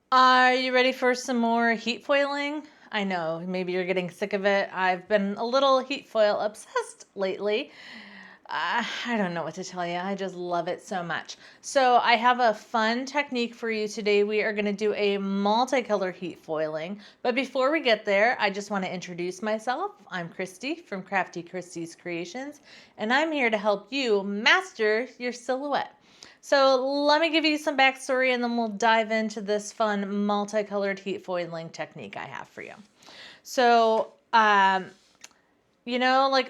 Are you ready for some more heat foiling? I know, maybe you're getting sick of it. I've been a little heat foil obsessed lately. I don't know what to tell you. I just love it so much. So I have a fun technique for you today. We are going to do a multicolor heat foiling. But before we get there, I just want to introduce myself. I'm Christy from Crafty Christy's Creations, and I'm here to help you master your silhouette. So let me give you some backstory and then we'll dive into this fun multicolored heat foiling technique I have for you. So, like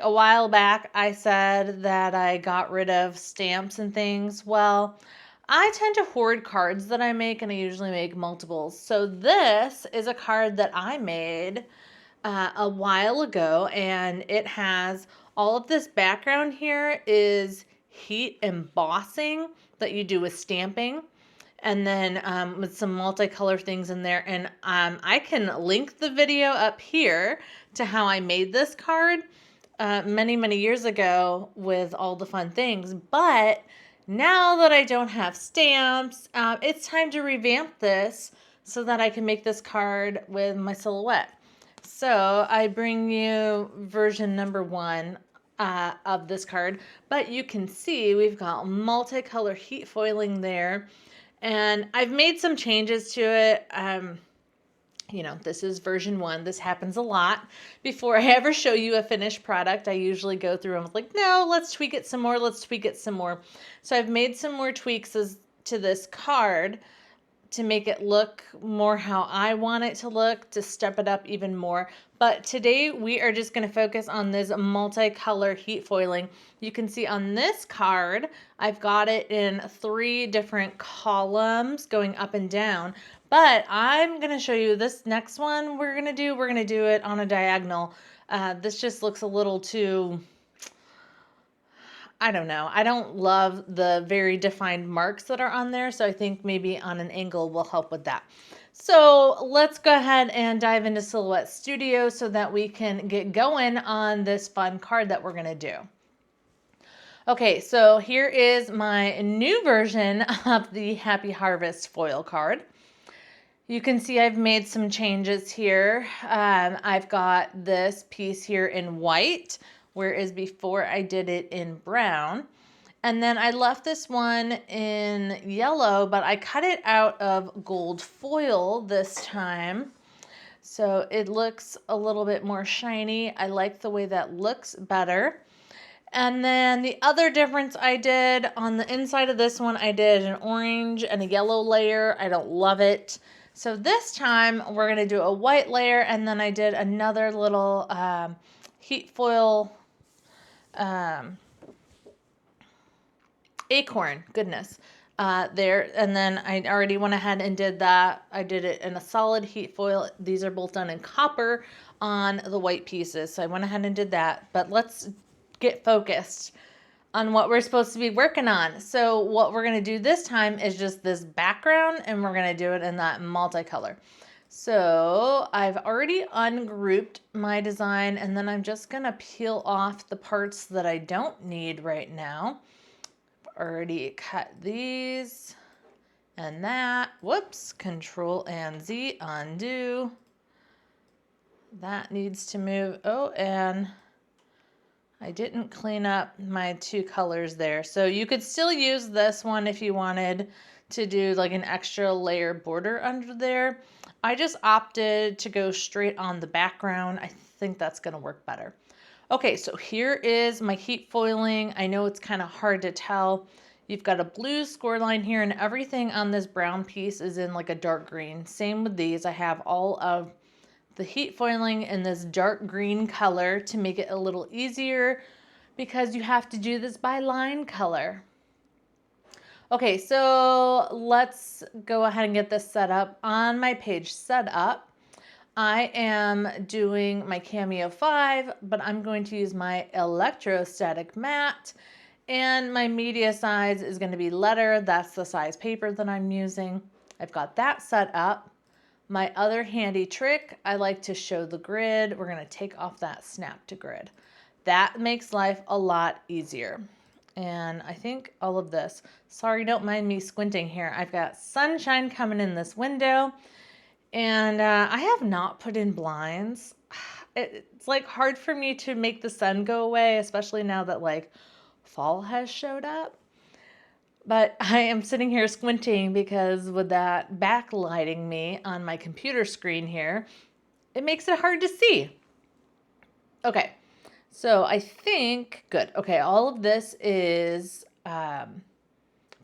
a while back, I said that I got rid of stamps and things. Well, I tend to hoard cards that I make, and I usually make multiples. So this is a card that I made a while ago, and it has all of this background here is heat embossing that you do with stamping, and then with some multicolor things in there. And I can link the video up here to how I made this card many years ago with all the fun things. But now that I don't have stamps, it's time to revamp this so that I can make this card with my silhouette. So I bring you version number 1 of this card, but you can see we've got multicolor heat foiling there, and I've made some changes to it. This is version 1. This happens a lot. Before I ever show you a finished product, I usually go through and I'm like, no, let's tweak it some more. Let's tweak it some more. So I've made some more tweaks to this card to make it look more how I want it to look, to step it up even more. But today we are just going to focus on this multicolor heat foiling. You can see on this card, I've got it in 3 different columns going up and down. But I'm going to show you this next one we're going to do it on a diagonal. This just looks a little too, I don't know. I don't love the very defined marks that are on there, so I think maybe on an angle will help with that. So let's go ahead and dive into Silhouette Studio so that we can get going on this fun card that we're going to do. Okay, so here is my new version of the Happy Harvest foil card. You can see I've made some changes here. I've got this piece here in white, whereas before I did it in brown. And then I left this one in yellow, but I cut it out of gold foil this time. So it looks a little bit more shiny. I like the way that looks better. And then the other difference I did on the inside of this one, I did an orange and a yellow layer. I don't love it. So this time we're going to do a white layer, and then I did another little heat foil acorn, goodness, there. And then I already went ahead and did that. I did it in a solid heat foil. These are both done in copper on the white pieces. So I went ahead and did that. But let's get focused on what we're supposed to be working on. So what we're going to do this time is just this background, and we're going to do it in that multicolor. So I've already ungrouped my design, and then I'm just going to peel off the parts that I don't need right now. Already cut these and that. Whoops, Control and Z, undo. That needs to move. Oh, and I didn't clean up my 2 colors there. So you could still use this one if you wanted to do like an extra layer border under there. I just opted to go straight on the background. I think that's going to work better. Okay, so here is my heat foiling. I know it's kind of hard to tell. You've got a blue score line here, and everything on this brown piece is in like a dark green. Same with these. I have all of the heat foiling in this dark green color to make it a little easier because you have to do this by line color. Okay, so let's go ahead and get this set up. On my page setup, I am doing my Cameo 5, but I'm going to use my Electrostatic Mat, and my media size is going to be letter. That's the size paper that I'm using. I've got that set up. My other handy trick, I like to show the grid. We're going to take off that snap to grid. That makes life a lot easier. And I think all of this, sorry, don't mind me squinting here. I've got sunshine coming in this window, and I have not put in blinds. It's like hard for me to make the sun go away, especially now that like fall has showed up. But I am sitting here squinting because with that backlighting me on my computer screen here, it makes it hard to see. Okay, so I think, good. Okay, all of this is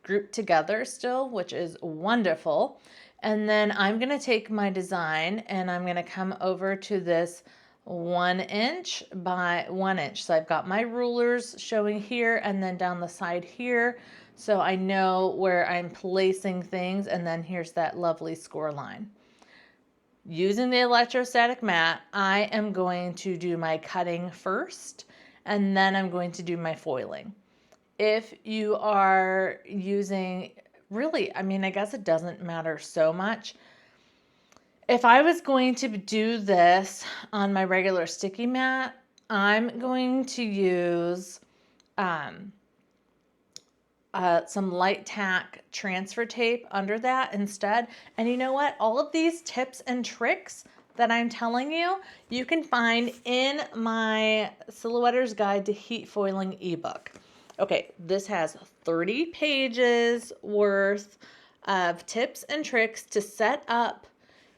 grouped together still, which is wonderful. And then I'm gonna take my design and I'm gonna come over to this 1 inch by 1 inch. So I've got my rulers showing here and then down the side here. So I know where I'm placing things, and then here's that lovely score line. Using the electrostatic mat, I am going to do my cutting first, and then I'm going to do my foiling. If you are using, really, I mean, I guess it doesn't matter so much. If I was going to do this on my regular sticky mat, I'm going to use some light tack transfer tape under that instead. And you know what? All of these tips and tricks that I'm telling you, you can find in my Silhouetter's Guide to Heat Foiling ebook. Okay, this has 30 pages worth of tips and tricks to set up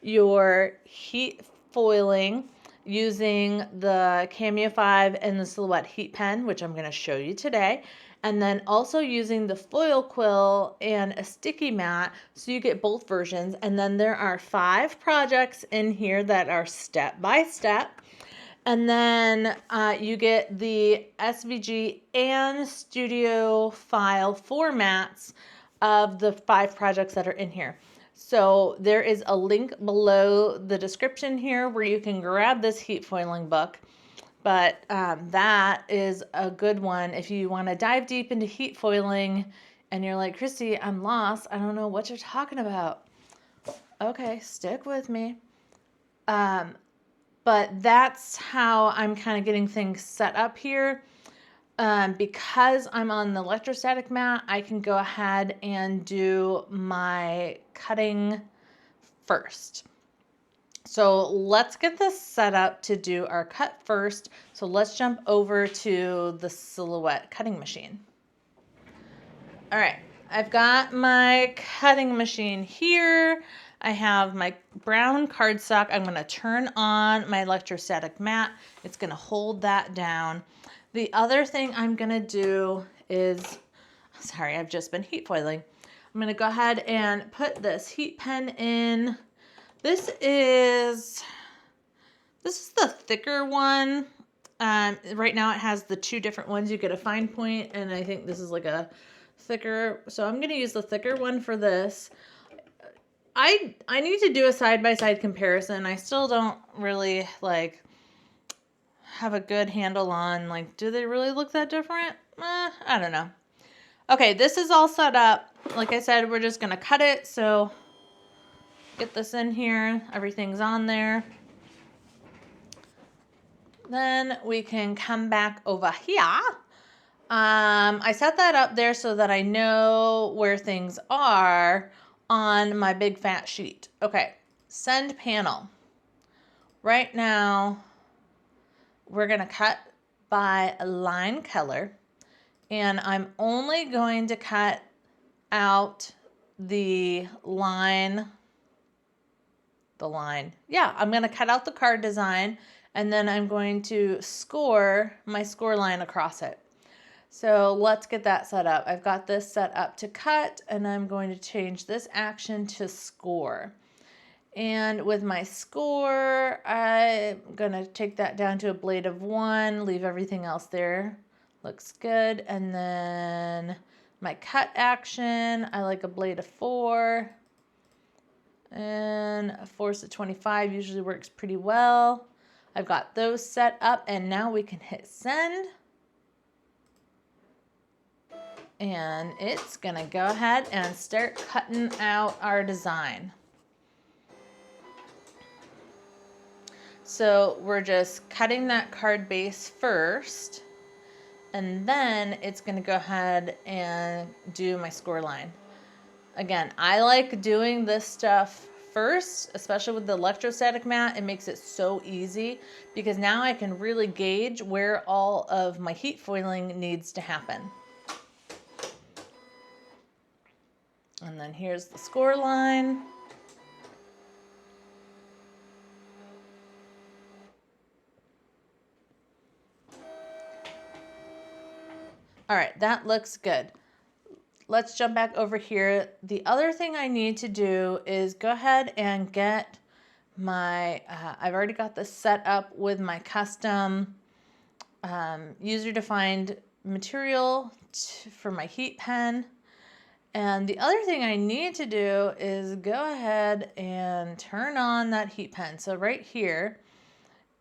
your heat foiling using the Cameo 5 and the Silhouette heat pen, which I'm going to show you today. And then also using the foil quill and a sticky mat, so you get both versions. And then there are 5 projects in here that are step by step. And then you get the SVG and studio file formats of the 5 projects that are in here. So there is a link below the description here where you can grab this heat foiling book. But that is a good one if you want to dive deep into heat foiling and you're like, Christy, I'm lost. I don't know what you're talking about. Okay, stick with me. But that's how I'm kind of getting things set up here. Because I'm on the electrostatic mat, I can go ahead and do my cutting first. So let's get this set up to do our cut first. So let's jump over to the Silhouette cutting machine. All right, I've got my cutting machine here. I have my brown cardstock. I'm going to turn on my electrostatic mat. It's going to hold that down. The other thing I'm going to do is, sorry, I've just been heat foiling. I'm going to go ahead and put this heat pen in. This is the thicker one. Right now it has the 2 different ones. You get a fine point, and I think this is like a thicker. So I'm going to use the thicker one for this. I need to do a side-by-side comparison. I still don't really like have a good handle on, like, do they really look that different? I don't know. Okay, this is all set up. Like I said, we're just going to cut it. So get this in here. Everything's on there. Then we can come back over here. I set that up there so that I know where things are on my big fat sheet. Okay, send panel. Right now, we're going to cut by line color. And I'm only going to cut out the line. Yeah, I'm going to cut out the card design, and then I'm going to score my score line across it. So let's get that set up. I've got this set up to cut, and I'm going to change this action to score. And with my score, I'm going to take that down to a blade of 1, leave everything else there. Looks good. And then my cut action, I like a blade of 4. And a force of 25 usually works pretty well. I've got those set up, and now we can hit send. And it's going to go ahead and start cutting out our design. So we're just cutting that card base first. and then it's going to go ahead and do my score line. Again, I like doing this stuff first, especially with the electrostatic mat. It makes it so easy because now I can really gauge where all of my heat foiling needs to happen. And then here's the score line. All right, that looks good. Let's jump back over here. The other thing I need to do is go ahead and get my, I've already got this set up with my custom user-defined material for my heat pen. And the other thing I need to do is go ahead and turn on that heat pen. So right here,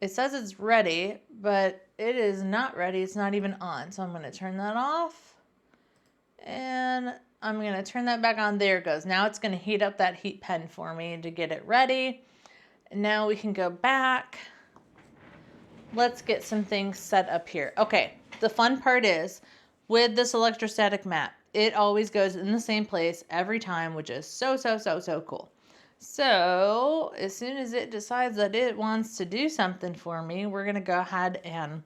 it says it's ready, but it is not ready. It's not even on. So I'm going to turn that off. And I'm going to turn that back on. There it goes. Now it's going to heat up that heat pen for me to get it ready. And now we can go back. Let's get some things set up here. Okay, the fun part is with this electrostatic mat, it always goes in the same place every time, which is so cool. So as soon as it decides that it wants to do something for me, we're going to go ahead and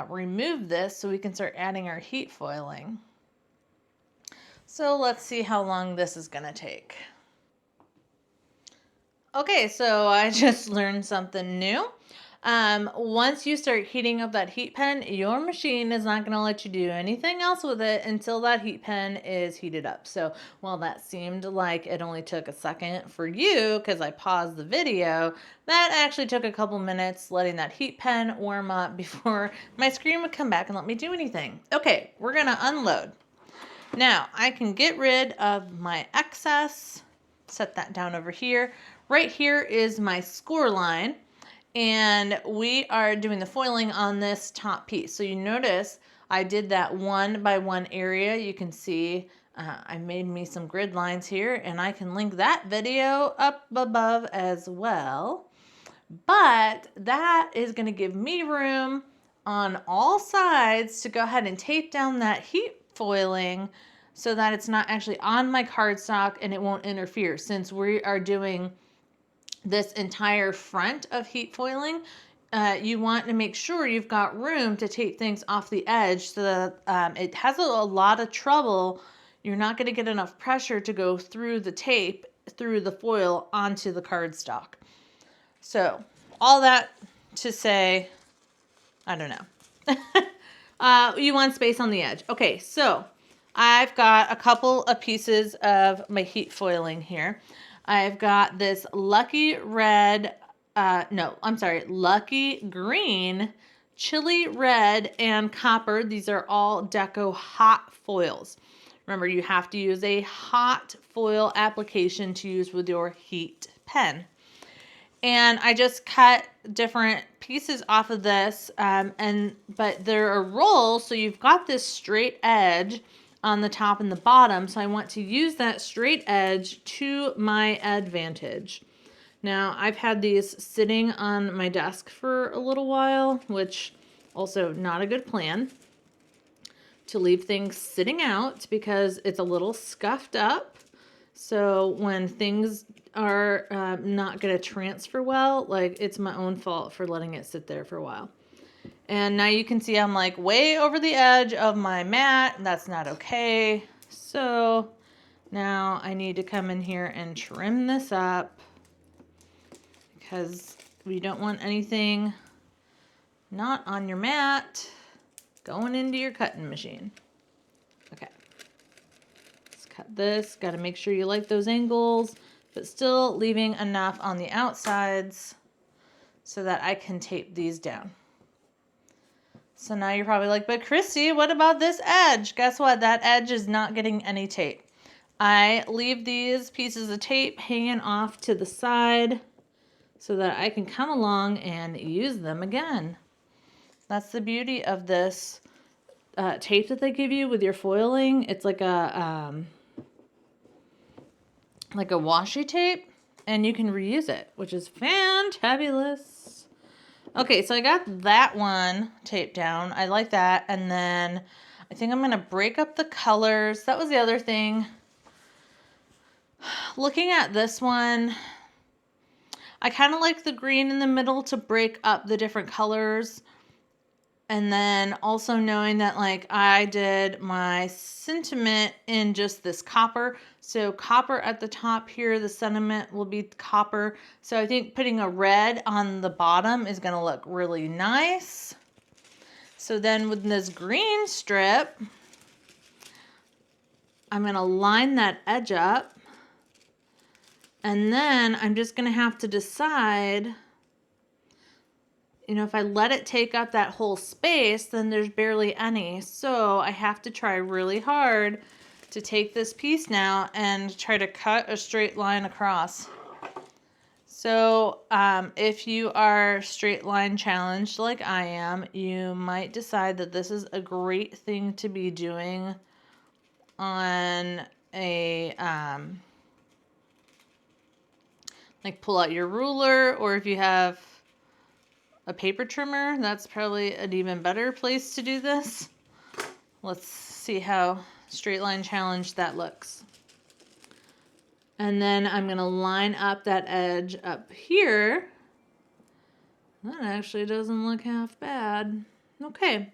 remove this so we can start adding our heat foiling. So let's see how long this is going to take. Okay, so I just learned something new. Once you start heating up that heat pen, your machine is not going to let you do anything else with it until that heat pen is heated up. So while that seemed like it only took a second for you because I paused the video, that actually took a couple minutes letting that heat pen warm up before my screen would come back and let me do anything. Okay, we're going to unload. Now I can get rid of my excess, set that down over here. Right here is my score line, and we are doing the foiling on this top piece. So you notice I did that 1 by 1 area. You can see I made me some grid lines here, and I can link that video up above as well. But that is going to give me room on all sides to go ahead and tape down that heat foiling so that it's not actually on my cardstock and it won't interfere. Since we are doing this entire front of heat foiling, you want to make sure you've got room to take things off the edge so that it has a lot of trouble. You're not going to get enough pressure to go through the tape, through the foil onto the cardstock. So all that to say, I don't know. You want space on the edge. Okay, so I've got a couple of pieces of my heat foiling here. I've got this Lucky Green, Chili Red, and Copper. These are all Deco hot foils. Remember, you have to use a hot foil application to use with your heat pen. And I just cut different pieces off of this, but they're a roll, so you've got this straight edge on the top and the bottom, so I want to use that straight edge to my advantage. Now, I've had these sitting on my desk for a little while, which also not a good plan to leave things sitting out because it's a little scuffed up. So when things are not going to transfer well, like it's my own fault for letting it sit there for a while. And now you can see I'm like way over the edge of my mat. That's not okay. So now I need to come in here and trim this up because we don't want anything not on your mat going into your cutting machine. Okay. Let's cut this. Got to make sure you like those angles, but still leaving enough on the outsides so that I can tape these down. So now you're probably like, but Christy, what about this edge? Guess what? That edge is not getting any tape. I leave these pieces of tape hanging off to the side so that I can come along and use them again. That's the beauty of this tape that they give you with your foiling. It's like a washi tape, and you can reuse it, which is fantabulous. Okay, so I got that one taped down. I like that. And then I think I'm going to break up the colors. That was the other thing. Looking at this one, I kind of like the green in the middle to break up the different colors. And then also knowing that like I did my sentiment in just this copper. So copper at the top here, the sentiment will be copper. So I think putting a red on the bottom is going to look really nice. So then with this green strip, I'm going to line that edge up. And then I'm just going to have to decide, you know, if I let it take up that whole space, then there's barely any. So I have to try really hard to take this piece now and try to cut a straight line across. So if you are straight line challenged like I am, you might decide that this is a great thing to be doing on a, like pull out your ruler, or if you have a paper trimmer, that's probably an even better place to do this. Let's see how straight line challenged that looks. And then I'm going to line up that edge up here. That actually doesn't look half bad. Okay.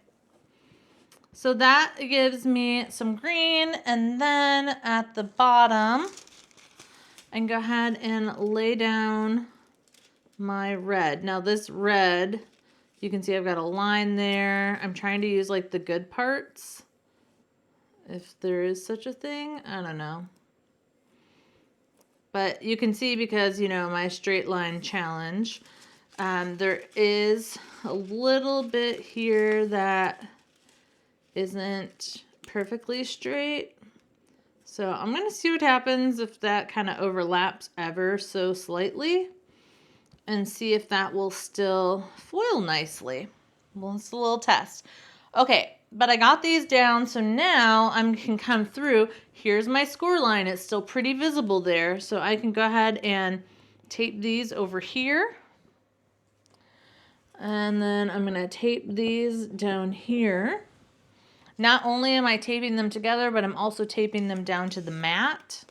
So that gives me some green, and then at the bottom, I can go ahead and lay down my red. Now this red, you can see I've got a line there. I'm trying to use like the good parts, if there is such a thing. I don't know. But you can see, because, you know, my straight line challenge, there is a little bit here that isn't perfectly straight. So I'm going to see what happens if that kind of overlaps ever so slightly, and see if that will still foil nicely. Well, it's a little test. Okay, but I got these down, so now I can come through. Here's my score line. It's still pretty visible there, so I can go ahead and tape these over here. And then I'm going to tape these down here. Not only am I taping them together, but I'm also taping them down to the mat.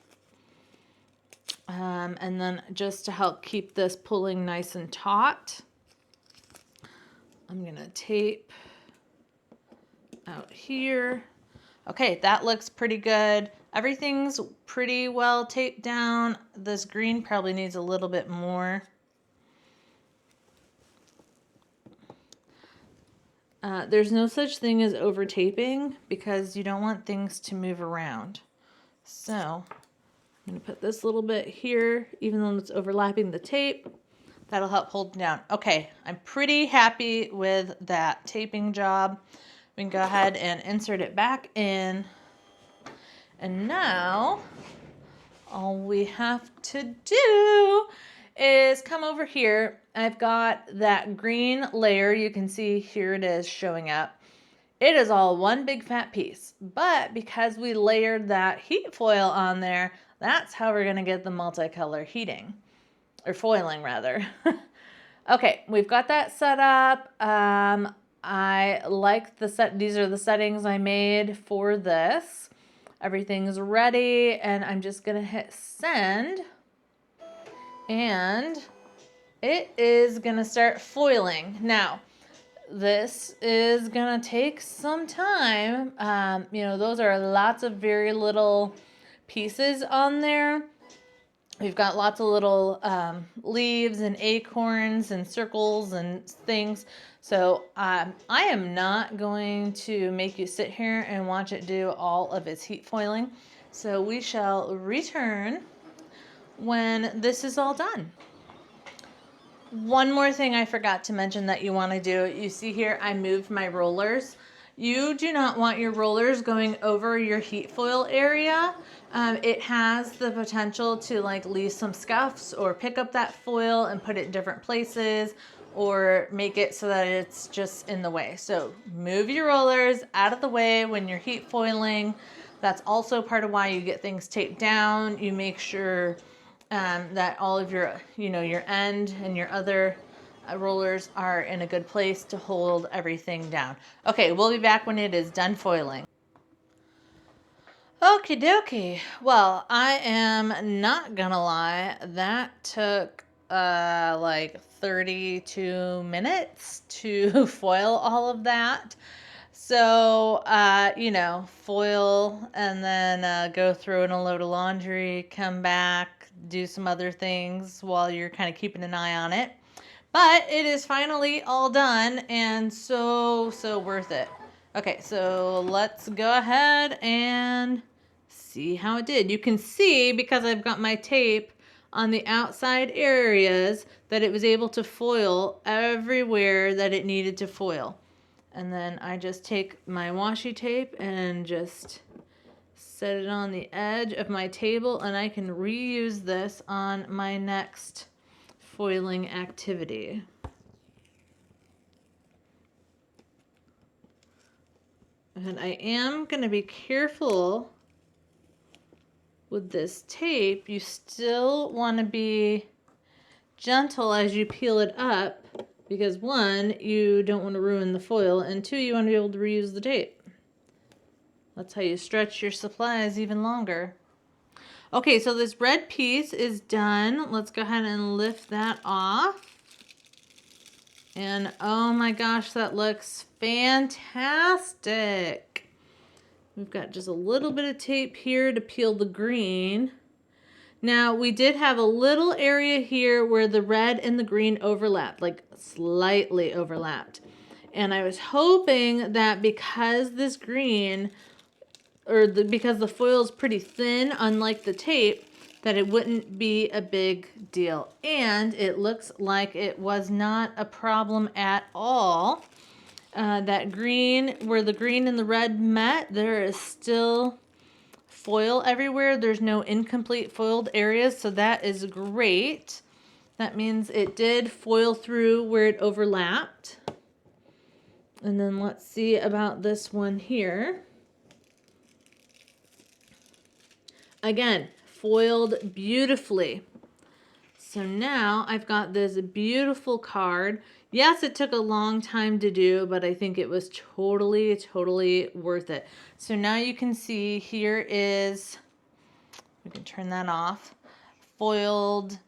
And then just to help keep this pulling nice and taut, I'm going to tape out here. Okay, that looks pretty good. Everything's pretty well taped down. This green probably needs a little bit more. There's no such thing as over taping, because you don't want things to move around. So I'm going to put this little bit here, even though it's overlapping the tape. That'll help hold down. Okay, I'm pretty happy with that taping job. We can go ahead and insert it back in. And now all we have to do is come over here. I've got that green layer. You can see here it is showing up. It is all one big fat piece, but because we layered that heat foil on there, that's how we're gonna get the multicolor heating, or foiling rather. Okay, we've got that set up. I like the set. These are the settings I made for this. Everything's ready, and I'm just gonna hit send, and it is gonna start foiling. Now, this is gonna take some time. You know, those are lots of very little pieces on there. We've got lots of little leaves and acorns and circles and things. So I am not going to make you sit here and watch it do all of its heat foiling. So we shall return when this is all done. One more thing I forgot to mention that you want to do. You see here, I moved my rollers. You do not want your rollers going over your heat foil area. It has the potential to like leave some scuffs, or pick up that foil and put it in different places, or make it so that it's just in the way. So move your rollers out of the way when you're heat foiling. That's also part of why you get things taped down. You make sure that all of your, you know, your end and your other rollers are in a good place to hold everything down. Okay, we'll be back when it is done foiling. Okie dokie. Well, I am not gonna lie, that took like 32 minutes to foil all of that. So, foil and then go throw in a load of laundry, come back, do some other things while you're kind of keeping an eye on it. But it is finally all done and so worth it. Okay, so let's go ahead and see how it did. You can see, because I've got my tape on the outside areas, that it was able to foil everywhere that it needed to foil. And then I just take my washi tape and just set it on the edge of my table, and I can reuse this on my next foiling activity. And I am going to be careful with this tape. You still want to be gentle as you peel it up, because 1, you don't want to ruin the foil, and 2, you want to be able to reuse the tape. That's how you stretch your supplies even longer. Okay, so this red piece is done. Let's go ahead and lift that off. And oh my gosh, that looks fantastic. We've got just a little bit of tape here to peel the green. Now, we did have a little area here where the red and the green overlapped, like slightly overlapped. And I was hoping that because this green, because the foil is pretty thin, unlike the tape, that it wouldn't be a big deal. And it looks like it was not a problem at all. That green, where the green and the red met, there is still foil everywhere. There's no incomplete foiled areas, so that is great. That means it did foil through where it overlapped. And then let's see about this one here. Again, foiled beautifully. So now I've got this beautiful card. Yes, it took a long time to do, but I think it was totally worth it. So now you can see here is, we can turn that off, foiled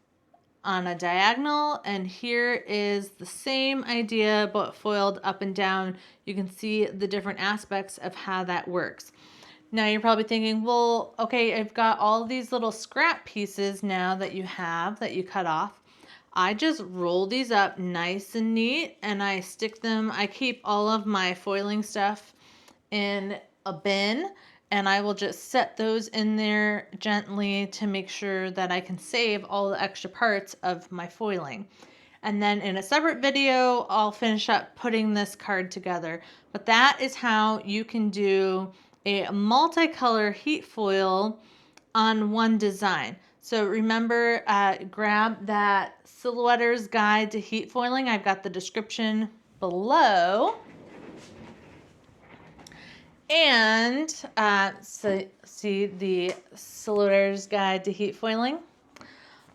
on a diagonal, and here is the same idea but foiled up and down. You can see the different aspects of how that works. Now you're probably thinking, well, okay, I've got all these little scrap pieces now that you cut off. I just roll these up nice and neat, and I stick them, I keep all of my foiling stuff in a bin, and I will just set those in there gently to make sure that I can save all the extra parts of my foiling. And then in a separate video, I'll finish up putting this card together. But that is how you can do a multicolor heat foil on one design. So remember, grab that Silhouetter's Guide to Heat Foiling. I've got the description below. And so see the Silhouetter's Guide to Heat Foiling.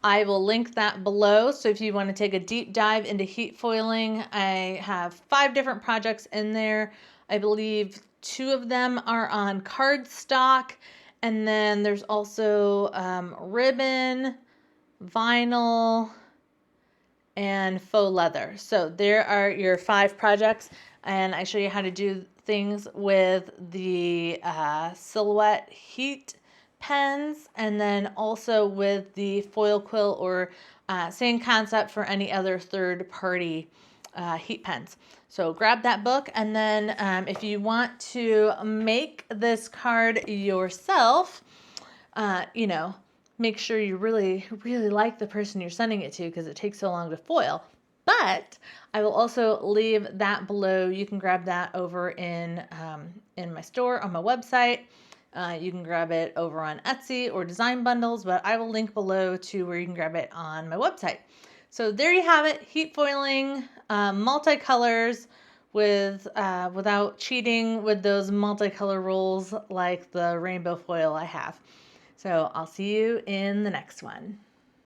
I will link that below. So if you want to take a deep dive into heat foiling, I have 5 different projects in there. I believe 2 of them are on cardstock. And then there's also ribbon, vinyl, and faux leather. So there are your 5 projects. And I show you how to do things with the Silhouette heat pens, and then also with the foil quill, or same concept for any other third-party heat pens. So grab that book, and then if you want to make this card yourself, make sure you really like the person you're sending it to, because it takes so long to foil. But I will also leave that below. You can grab that over in my store on my website. You can grab it over on Etsy or Design Bundles, but I will link below to where you can grab it on my website. So there you have it, heat foiling, multicolors without cheating with those multicolor rolls like the rainbow foil I have. So I'll see you in the next one.